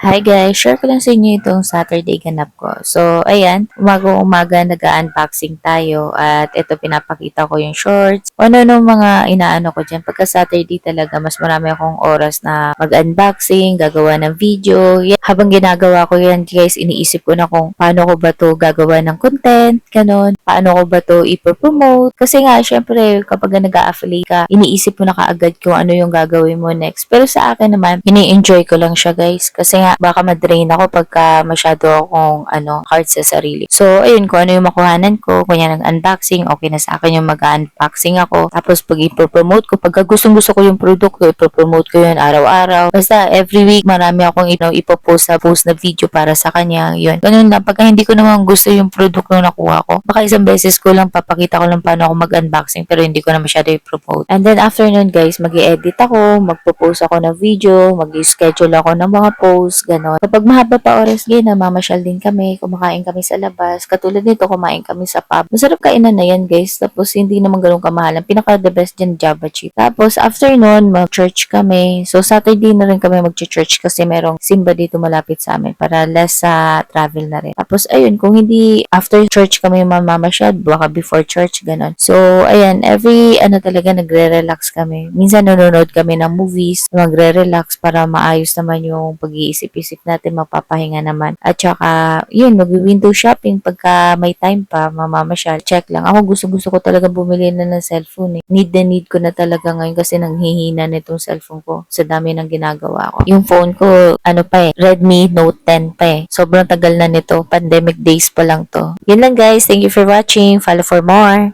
Hi guys, share ko lang sa inyo itong Saturday ganap ko. So, ayan, umaga-umaga nag-unboxing tayo at ito pinapakita ko yung shorts. O ano nung mga inaano ko dyan. Pagka Saturday talaga, mas marami akong oras na mag-unboxing, gagawa ng video. Yan. Habang ginagawa ko yan guys, iniisip ko na kung paano ko ba to gagawa ng content, ganun. Paano ko ba to ipopromote. Kasi nga, syempre, kapag nag-a-affiliate ka, iniisip mo na kaagad kung ano yung gagawin mo next. Pero sa akin naman, ini-enjoy ko lang siya guys. Kasi nga, baka ma-drain ako pagka masyado akong hard sa sarili. So, ayun, kung ano yung makuhanan ko, kunya ng unboxing, okay na sa akin yung mag-unboxing ako. Tapos, pag ipopromote ko, pagka gustong-gusto ko yung product ko, ipopromote ko yun araw-araw. Basta, every week, marami akong ipopost sa post na video para sa kanya. Yun. Ganun lang. Pagka hindi ko naman gusto yung product na nakuha ko, baka isang beses ko lang, papakita ko lang paano ako mag-unboxing, pero hindi ko na masyado i-promote. And then, after nun, guys, mag-i-edit ako, magpo-post ako ng video, mag-schedule ako ng mga posts, gano'n. Kapag mahaba pa oras, namamasyal din kami, kumakain kami sa labas. Katulad nito, kumain kami sa pub. Masarap kainan na yan, guys. Tapos, hindi naman ganun kamahalan. Pinaka-the best dyan, Java Chip. Tapos, after nun, mag-church kami. So, Saturday na rin kami mag-church kasi merong simba dito malapit sa amin para less sa travel na rin. Tapos, ayun, kung hindi after church kami mamamasyal, baka before church, gano'n. So, ayan, every, talaga, nagre-relax kami. Minsan, nanonood kami ng movies, magre-relax para maayos naman yung pag-iisip-isip natin, mapapahinga naman. At saka, yun, mag-window shopping pagka may time pa, mamamasyal, check lang. Ako gusto ko talaga bumili na ng cellphone eh. Need na need ko na talaga ngayon kasi nanghihina nitong cellphone ko sa dami ng ginagawa ko. Yung phone ko, Redmi Note 10 pa eh. Sobrang tagal na nito. Pandemic days pa lang to. Yun lang guys. Thank you for watching. Follow for more.